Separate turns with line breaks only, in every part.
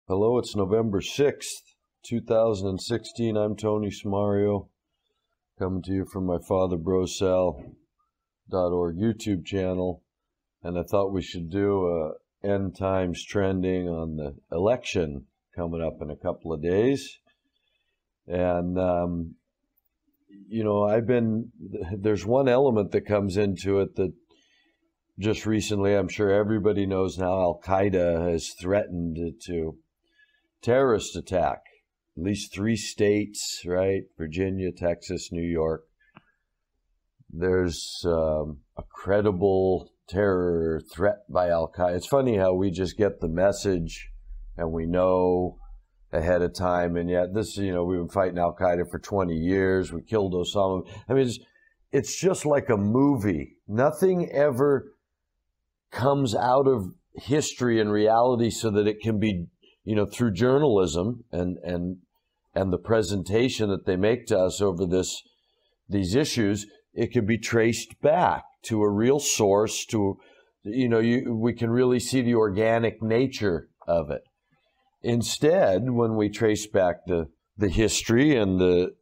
Hello, it's November 6th, 2016. I'm Tony Smario, coming to you from my father, BroSal.org YouTube channel. And I thought we should do a end times trending on the election coming up in a couple of days. And, there's one element that comes into it that just recently, I'm sure everybody knows now, Al-Qaeda has threatened to terrorist attack, at least 3 states, right? Virginia, Texas, New York. There's a credible terror threat by Al-Qaeda. It's funny how we just get the message and we know ahead of time, and yet this, we've been fighting Al-Qaeda for 20 years. We killed Osama. I mean, it's just like a movie. Nothing ever comes out of history and reality so that it can be, through journalism and the presentation that they make to us over these issues, it can be traced back to a real source, to, we can really see the organic nature of it. Instead, when we trace back the history and the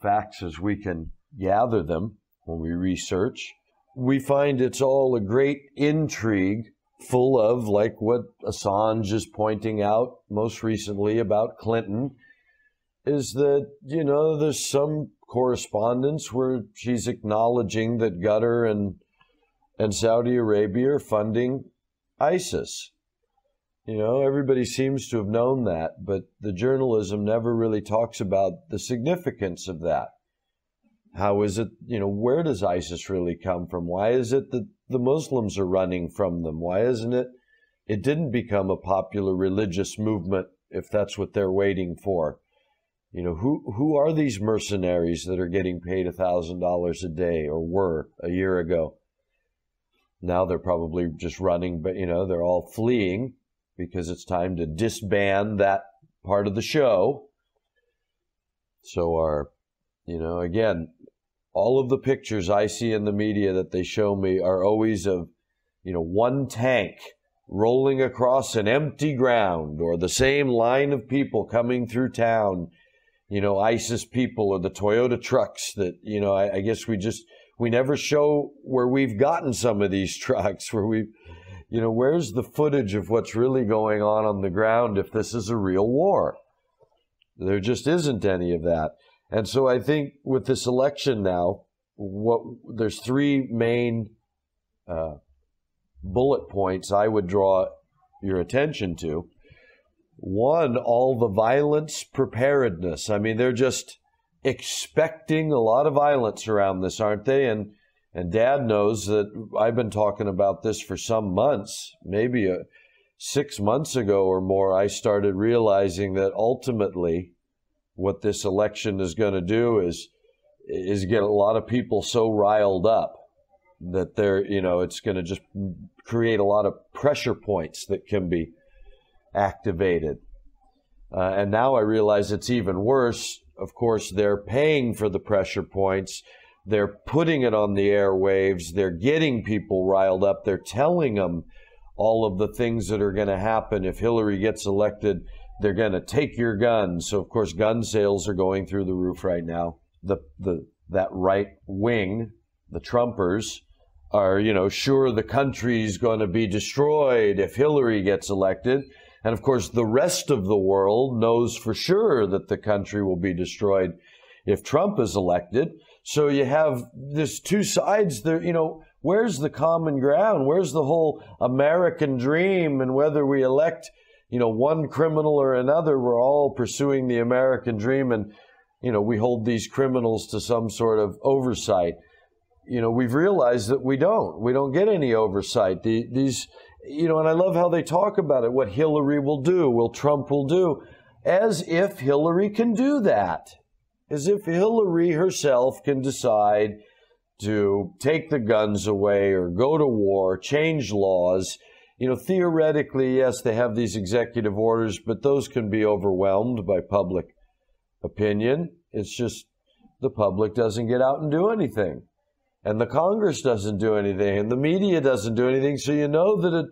facts as we can gather them, when we research, we find it's all a great intrigue full of, like what Assange is pointing out most recently about Clinton, is that, there's some correspondence where she's acknowledging that Qatar and Saudi Arabia are funding ISIS. Everybody seems to have known that, but the journalism never really talks about the significance of that. How is it, where does ISIS really come from? Why is it that the Muslims are running from them? Why isn't it? It didn't become a popular religious movement if that's what they're waiting for. Who are these mercenaries that are getting paid $1,000 a day, or were a year ago? Now they're probably just running, but they're all fleeing because it's time to disband that part of the show. So again, all of the pictures I see in the media that they show me are always of, one tank rolling across an empty ground, or the same line of people coming through town, ISIS people, or the Toyota trucks that, I guess we never show where we've gotten some of these trucks, where where's the footage of what's really going on the ground if this is a real war? There just isn't any of that. And so I think with this election now, there's 3 main bullet points I would draw your attention to. One, all the violence preparedness. I mean, they're just expecting a lot of violence around this, aren't they? And Dad knows that I've been talking about this for some months. Maybe 6 months ago or more, I started realizing that ultimately what this election is going to do is get a lot of people so riled up that it's going to just create a lot of pressure points that can be activated. And now I realize it's even worse. Of course, they're paying for the pressure points. They're putting it on the airwaves. They're getting people riled up. They're telling them all of the things that are going to happen if Hillary gets elected. They're going to take your guns. So, of course, gun sales are going through the roof right now. That right wing, the Trumpers, are, sure the country's going to be destroyed if Hillary gets elected. And, of course, the rest of the world knows for sure that the country will be destroyed if Trump is elected. So you have this 2 sides there, where's the common ground? Where's the whole American dream? And whether we elect one criminal or another, we're all pursuing the American dream, and, we hold these criminals to some sort of oversight. We've realized that we don't get any oversight. These, and I love how they talk about it, what Hillary will do, what Trump will do, as if Hillary can do that, as if Hillary herself can decide to take the guns away or go to war, change laws. Theoretically, yes, they have these executive orders, but those can be overwhelmed by public opinion. It's just the public doesn't get out and do anything. And the Congress doesn't do anything. And the media doesn't do anything. So you know that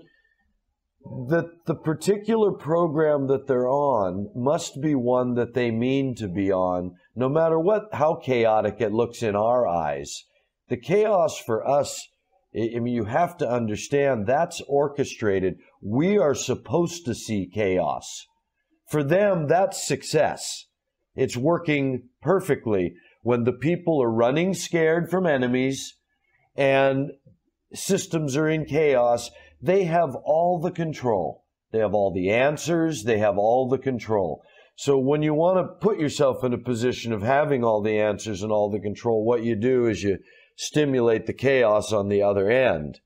that the particular program that they're on must be one that they mean to be on, no matter how chaotic it looks in our eyes. The chaos for us, I mean, you have to understand that's orchestrated. We are supposed to see chaos. For them, that's success. It's working perfectly when the people are running scared from enemies and systems are in chaos. They have all the control. They have all the answers. They have all the control. So when you want to put yourself in a position of having all the answers and all the control, what you do is you stimulate the chaos on the other end.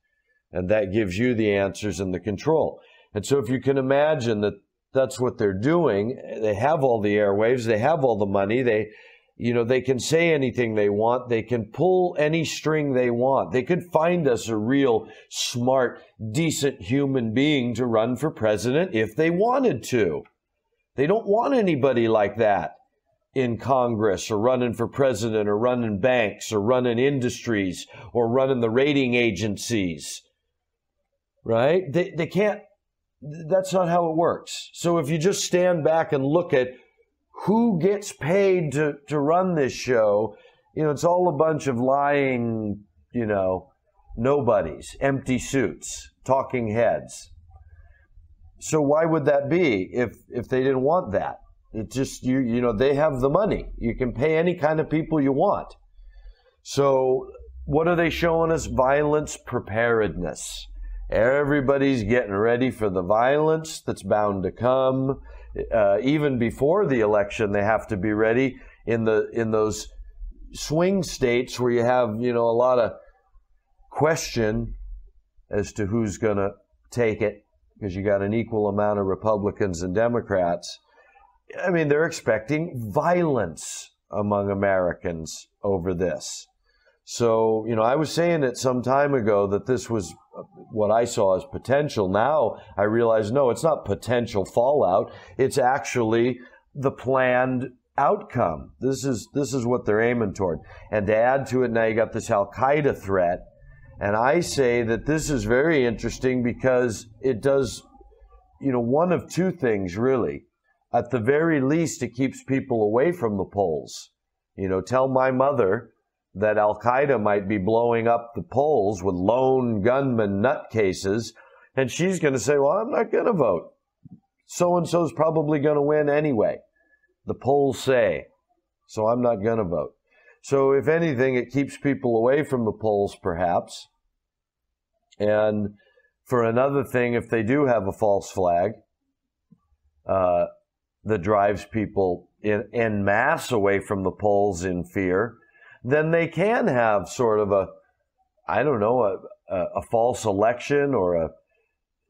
And that gives you the answers and the control. And so if you can imagine that that's what they're doing, they have all the airwaves, they have all the money, they can say anything they want, they can pull any string they want. They could find us a real smart, decent human being to run for president if they wanted to. They don't want anybody like that in Congress or running for president or running banks or running industries or running the rating agencies, right? They can't, that's not how it works. So if you just stand back and look at who gets paid to run this show, it's all a bunch of lying, nobodies, empty suits, talking heads. So why would that be if they didn't want that? It just, they have the money. You can pay any kind of people you want. So what are they showing us? Violence preparedness. Everybody's getting ready for the violence that's bound to come. Even before the election, they have to be ready in those swing states where you have, a lot of question as to who's going to take it, because you got an equal amount of Republicans and Democrats. I mean, they're expecting violence among Americans over this. So, I was saying it some time ago that this was what I saw as potential. Now I realize, no, it's not potential fallout. It's actually the planned outcome. This is what they're aiming toward. And to add to it, now you got this Al-Qaeda threat. And I say that this is very interesting because it does, one of two things, really. At the very least, it keeps people away from the polls. Tell my mother that Al-Qaeda might be blowing up the polls with lone gunman nutcases, and she's going to say, well, I'm not going to vote. So-and-so's probably going to win anyway. The polls say, so I'm not going to vote. So if anything, it keeps people away from the polls, perhaps. And for another thing, if they do have a false flag that drives people en masse away from the polls in fear, then they can have sort of a false election, or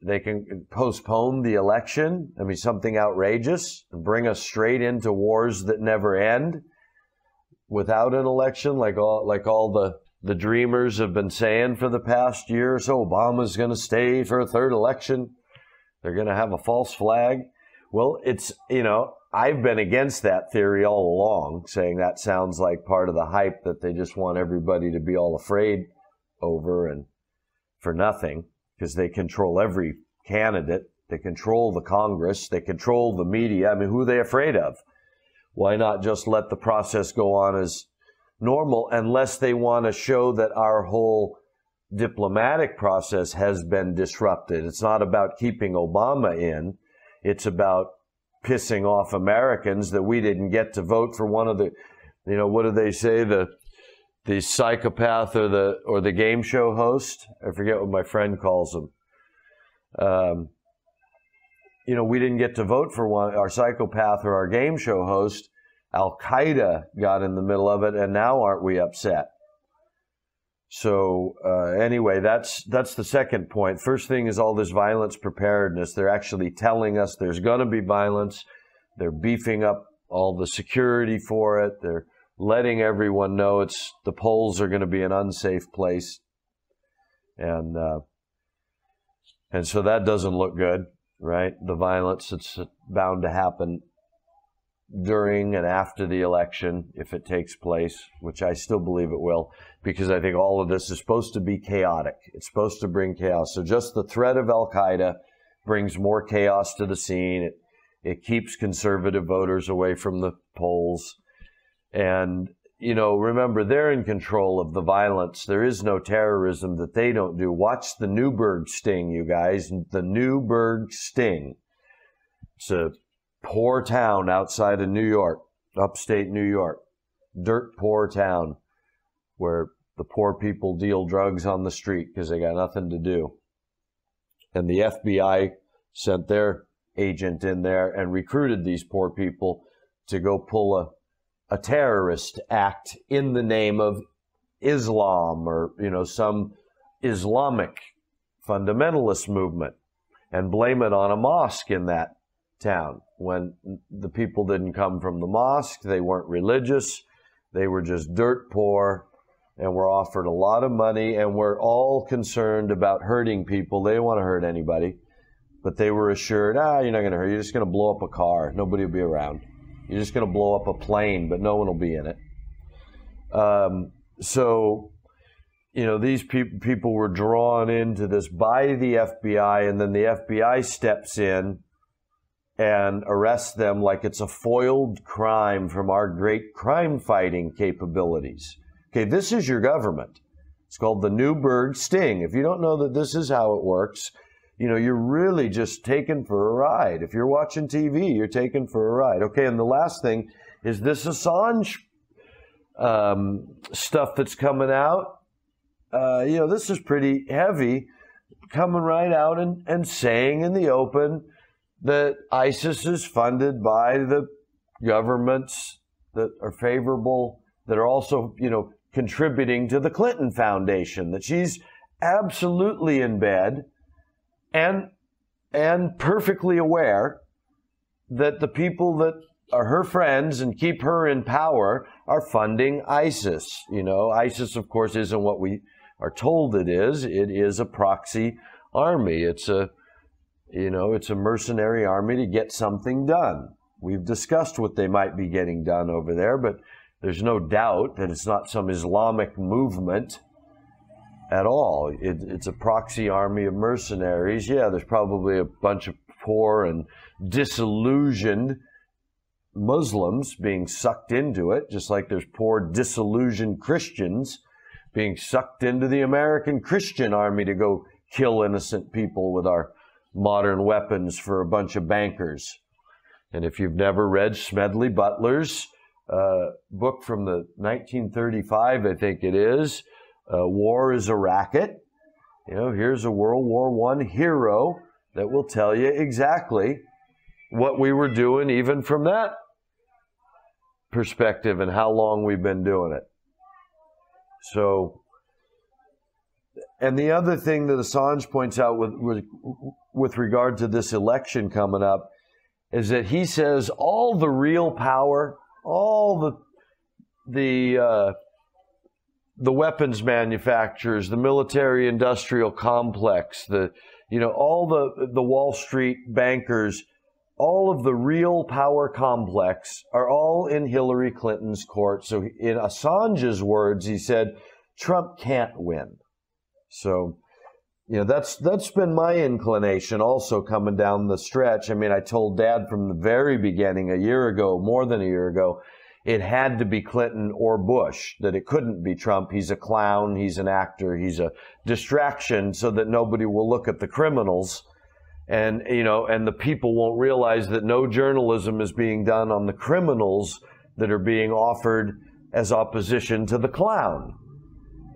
they can postpone the election. I mean, something outrageous, and bring us straight into wars that never end without an election, like all the dreamers have been saying for the past year or so. Obama's going to stay for a third election. They're going to have a false flag. Well, it's, I've been against that theory all along, saying that sounds like part of the hype that they just want everybody to be all afraid over and for nothing, because they control every candidate. They control the Congress. They control the media. I mean, who are they afraid of? Why not just let the process go on as normal, unless they want to show that our whole diplomatic process has been disrupted? It's not about keeping Obama in. It's about pissing off Americans that we didn't get to vote for one of the, what do they say, the psychopath or the game show host? I forget what my friend calls them. We didn't get to vote for our psychopath or our game show host. Al-Qaeda got in the middle of it, and now aren't we upset? So anyway, that's the second point. First thing is all this violence preparedness. They're actually telling us there's going to be violence. They're beefing up all the security for it. They're letting everyone know the polls are going to be an unsafe place, and so that doesn't look good, right? The violence, it's bound to happen during and after the election, if it takes place, which I still believe it will, because I think all of this is supposed to be chaotic. It's supposed to bring chaos. So just the threat of Al-Qaeda, brings more chaos to the scene. It keeps conservative voters away from the polls. And, remember, they're in control of the violence. There is no terrorism that they don't do. Watch the Newburgh sting, you guys. The Newburgh sting. It's a poor town outside of New York, upstate New York. Dirt poor town where the poor people deal drugs on the street because they got nothing to do. And the FBI sent their agent in there and recruited these poor people to go pull a terrorist act in the name of Islam or, some Islamic fundamentalist movement and blame it on a mosque in that town when the people didn't come from the mosque. They weren't religious. They were just dirt poor and were offered a lot of money and were all concerned about hurting people. They didn't want to hurt anybody, but they were assured, you're not going to hurt. You're just going to blow up a car. Nobody will be around. You're just going to blow up a plane, but no one will be in it. These people were drawn into this by the FBI, and then the FBI steps in and arrests them like it's a foiled crime from our great crime-fighting capabilities. Okay, this is your government. It's called the Newburgh sting. If you don't know that this is how it works, you're really just taken for a ride. If you're watching TV, you're taken for a ride. Okay, and the last thing is this Assange stuff that's coming out. This is pretty heavy, coming right out and saying in the open that ISIS is funded by the governments that are favorable, that are also, contributing to the Clinton Foundation, that she's absolutely in bed and perfectly aware that the people that are her friends and keep her in power are funding ISIS. ISIS, of course, isn't what we are told it is. It is a proxy army. It's a mercenary army to get something done. We've discussed what they might be getting done over there, but there's no doubt that it's not some Islamic movement at all. It's a proxy army of mercenaries. Yeah, there's probably a bunch of poor and disillusioned Muslims being sucked into it, just like there's poor, disillusioned Christians being sucked into the American Christian army to go kill innocent people with our modern weapons for a bunch of bankers. And if you've never read Smedley Butler's book from the 1935, I think it is, War is a Racket. Here's a World War I hero that will tell you exactly what we were doing even from that perspective and how long we've been doing it. So, and the other thing that Assange points out with regard to this election coming up is that he says all the real power, all the weapons manufacturers, the military industrial complex, all the Wall Street bankers, all of the real power complex are all in Hillary Clinton's court. So in Assange's words, he said, Trump can't win. So, that's been my inclination also coming down the stretch. I mean, I told Dad from the very beginning, more than a year ago, it had to be Clinton or Bush, that it couldn't be Trump. He's a clown, he's an actor, he's a distraction so that nobody will look at the criminals and the people won't realize that no journalism is being done on the criminals that are being offered as opposition to the clown.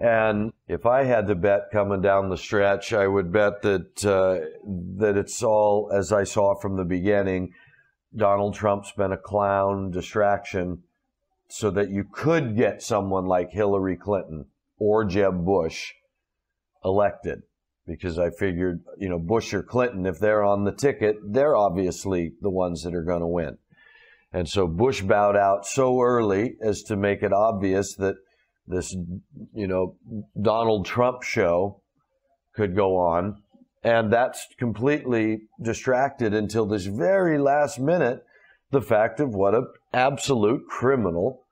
And if I had to bet coming down the stretch, I would bet that it's all, as I saw from the beginning, Donald Trump's been a clown distraction so that you could get someone like Hillary Clinton or Jeb Bush elected. Because I figured, Bush or Clinton, if they're on the ticket, they're obviously the ones that are going to win. And so Bush bowed out so early as to make it obvious that this, Donald Trump show could go on. And that's completely distracted until this very last minute the fact of what an absolute criminal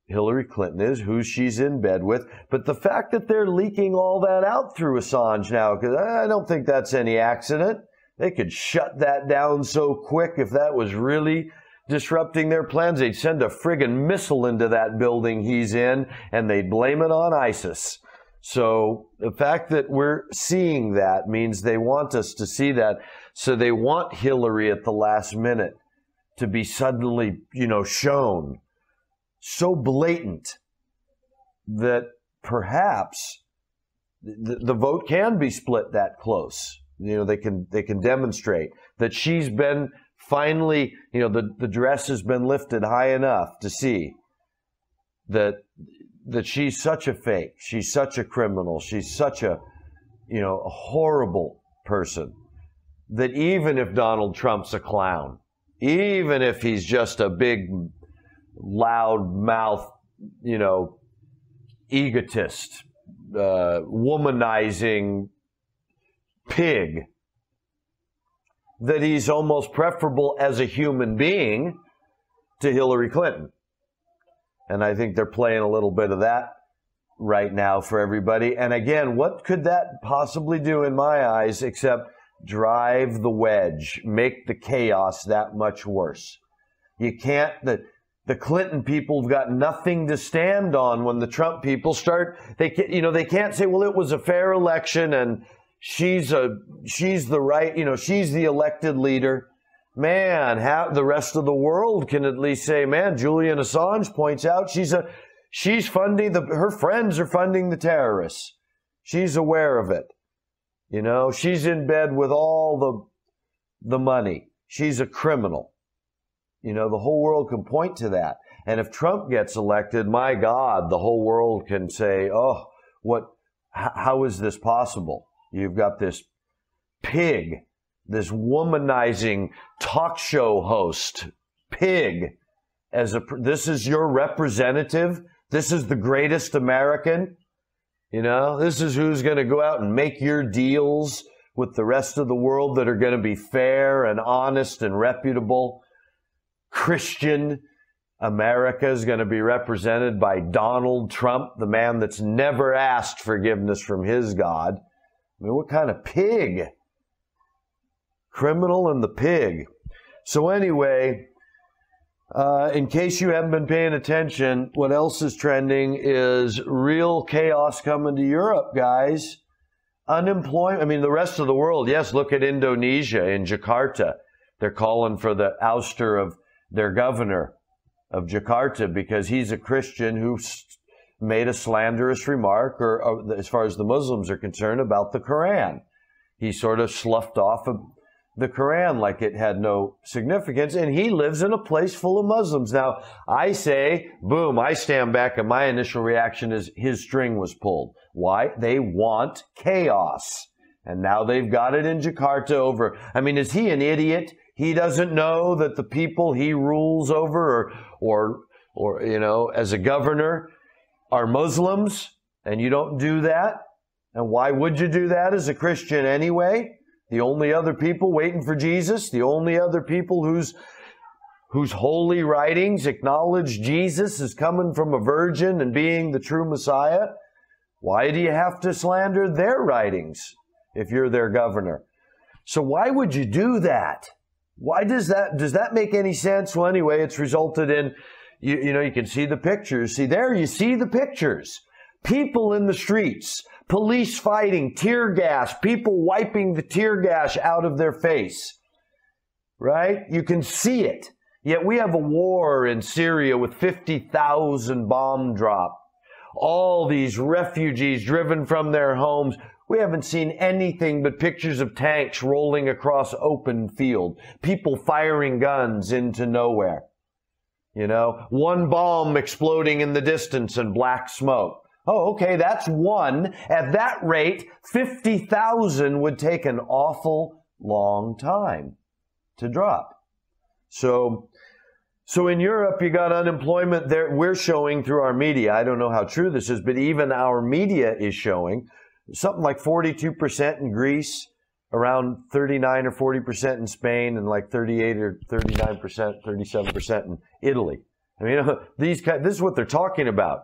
Hillary Clinton is, who she's in bed with. But the fact that they're leaking all that out through Assange now, because I don't think that's any accident. They could shut that down so quick if that was really disrupting their plans. They'd send a friggin' missile into that building he's in, and they'd blame it on ISIS. So the fact that we're seeing that means they want us to see that. So they want Hillary at the last minute to be suddenly, shown so blatant that perhaps the vote can be split that close. They can demonstrate that she's been finally, the dress has been lifted high enough to see that she's such a fake, she's such a criminal, she's such a horrible person, that even if Donald Trump's a clown, even if he's just a big, loud mouth, egotist, womanizing pig, that he's almost preferable as a human being to Hillary Clinton. And I think they're playing a little bit of that right now for everybody. And again, what could that possibly do in my eyes except drive the wedge, make the chaos that much worse? You can't, the Clinton people have got nothing to stand on when the Trump people start. They can't say, well, it was a fair election and she's the right, she's the elected leader. Man, the rest of the world can at least say, man, Julian Assange points out she's funding her friends are funding the terrorists. She's aware of it. She's in bed with all the money. She's a criminal. The whole world can point to that. And if Trump gets elected, my God, the whole world can say, oh, how is this possible? You've got this pig, this womanizing talk show host, pig, this is your representative. This is the greatest American. This is who's going to go out and make your deals with the rest of the world that are going to be fair and honest and reputable. Christian America is going to be represented by Donald Trump, the man that's never asked forgiveness from his God. I mean, what kind of pig? Criminal and the pig. So anyway, in case you haven't been paying attention, what else is trending is real chaos coming to Europe, guys. Unemployment. I mean, the rest of the world, yes, look at Indonesia, in Jakarta. They're calling for the ouster of their governor of Jakarta because he's a Christian who made a slanderous remark, or as far as the Muslims are concerned, about the Quran. He sort of sloughed off the Quran like it had no significance, and he lives in a place full of Muslims. Now, I say, boom, I stand back, and my initial reaction is his string was pulled. Why? They want chaos. And now they've got it in Jakarta over. I mean, is he an idiot? He doesn't know that the people he rules over or as a governor are Muslims, and you don't do that? And why would you do that as a Christian anyway? The only other people waiting for Jesus, the only other people whose holy writings acknowledge Jesus is coming from a virgin and being the true Messiah, why do you have to slander their writings if you're their governor? So why would you do that? Why does that make any sense? Well, anyway, it's resulted in, you can see the pictures. See there, you see the pictures. People in the streets, police fighting, tear gas, people wiping the tear gas out of their face. Right? You can see it. Yet we have a war in Syria with 50,000 bomb drops. All these refugees driven from their homes. We haven't seen anything but pictures of tanks rolling across open field. People firing guns into nowhere. One bomb exploding in the distance and black smoke. Oh, okay, that's one. At that rate, 50,000 would take an awful long time to drop. So in Europe, you got unemployment there. We're showing through our media, I don't know how true this is, but even our media is showing something like 42% in Greece, around 39 or 40% in Spain, and like 38 or 39%, 37% in Italy. I mean, this is what they're talking about.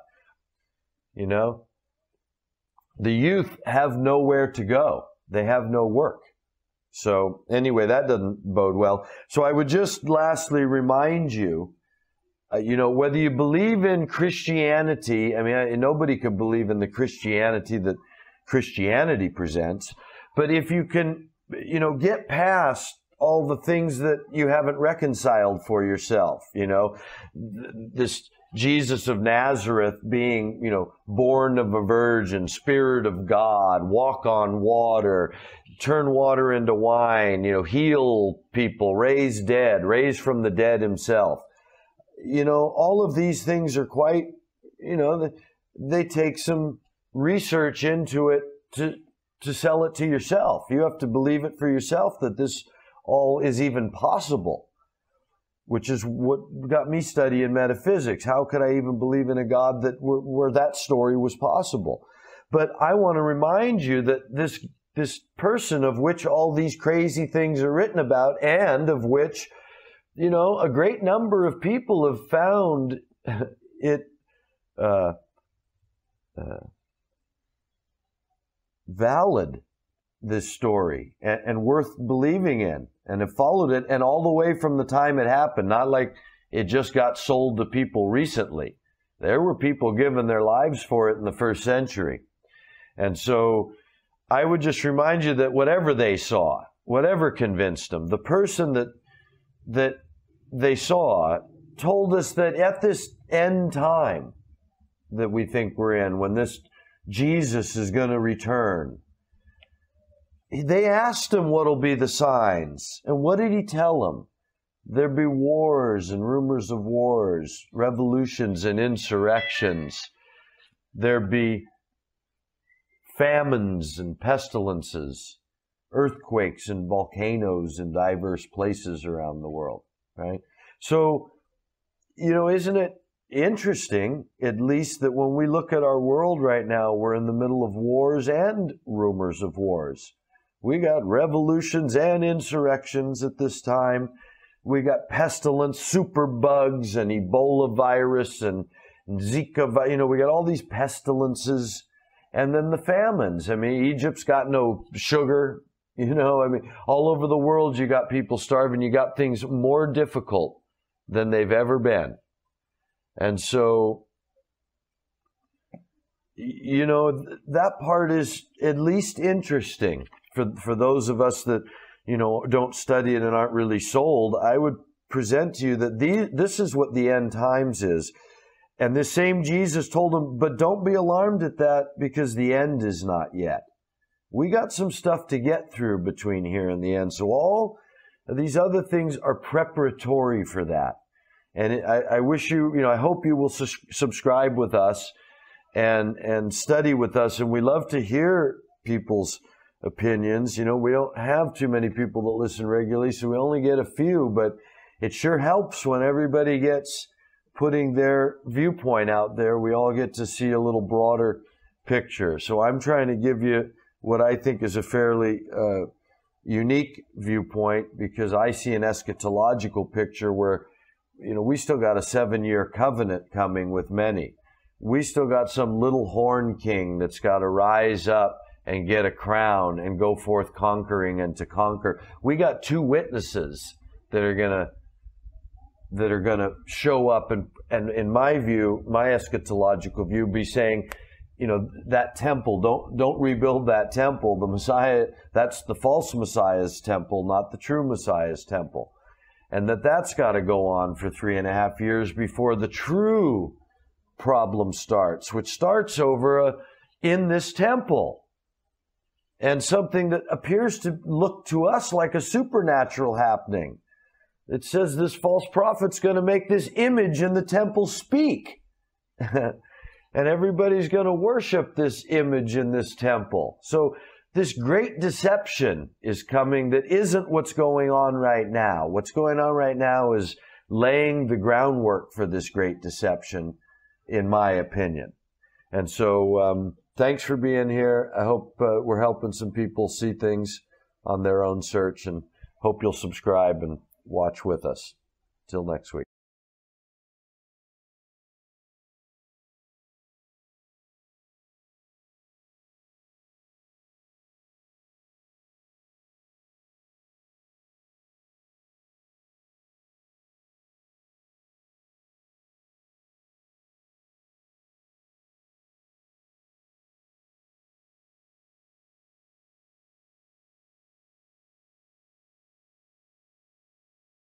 The youth have nowhere to go. They have no work. So anyway, that doesn't bode well. So I would just lastly remind you, whether you believe in Christianity, I mean, nobody could believe in the Christianity that Christianity presents, but if you can, get past all the things that you haven't reconciled for yourself, this Jesus of Nazareth being, born of a virgin, Spirit of God, walk on water, turn water into wine, heal people, raise dead, raise from the dead himself. All of these things are quite, they take some research into it to sell it to yourself. You have to believe it for yourself that this all is even possible, which is what got me studying metaphysics. How could I even believe in a God where that story was possible? But I want to remind you that this person of which all these crazy things are written about, and of which, a great number of people have found it valid, this story, and worth believing in, and have followed it, and all the way from the time it happened, not like it just got sold to people recently. There were people giving their lives for it in the first century. And so I would just remind you that whatever they saw, whatever convinced them, the person that they saw told us that at this end time that we think we're in, when this Jesus is going to return, they asked him what'll be the signs. And what did he tell them? There'd be wars and rumors of wars, revolutions and insurrections. There'd be famines and pestilences, earthquakes and volcanoes in diverse places around the world, right? So, isn't it interesting, at least, that when we look at our world right now, we're in the middle of wars and rumors of wars. We got revolutions and insurrections at this time. We got pestilence, superbugs, and Ebola virus, and Zika virus. We got all these pestilences. And then the famines. I mean, Egypt's got no sugar. All over the world, you got people starving. You got things more difficult than they've ever been. And so, that part is at least interesting. For those of us that, don't study it and aren't really sold, I would present to you that this is what the end times is. And this same Jesus told them, but don't be alarmed at that, because the end is not yet. We got some stuff to get through between here and the end. So all of these other things are preparatory for that. And I wish I hope you will subscribe with us and study with us. And we love to hear people's opinions. We don't have too many people that listen regularly, so we only get a few, but it sure helps when everybody gets putting their viewpoint out there. We all get to see a little broader picture. So I'm trying to give you what I think is a fairly unique viewpoint, because I see an eschatological picture where, we still got a 7-year covenant coming with many. We still got some little horn king that's got to rise up and get a crown and go forth conquering and to conquer. We got 2 witnesses that are gonna show up and in my view, my eschatological view, be saying, that temple, don't rebuild that temple. The Messiah, that's the false Messiah's temple, not the true Messiah's temple. And that's got to go on for 3.5 years before the true problem starts, which starts over in this temple. And something that appears to look to us like a supernatural happening. It says this false prophet's going to make this image in the temple speak. And everybody's going to worship this image in this temple. So this great deception is coming that isn't what's going on right now. What's going on right now is laying the groundwork for this great deception, in my opinion. And so thanks for being here. I hope we're helping some people see things on their own search, and hope you'll subscribe and watch with us. Till next week.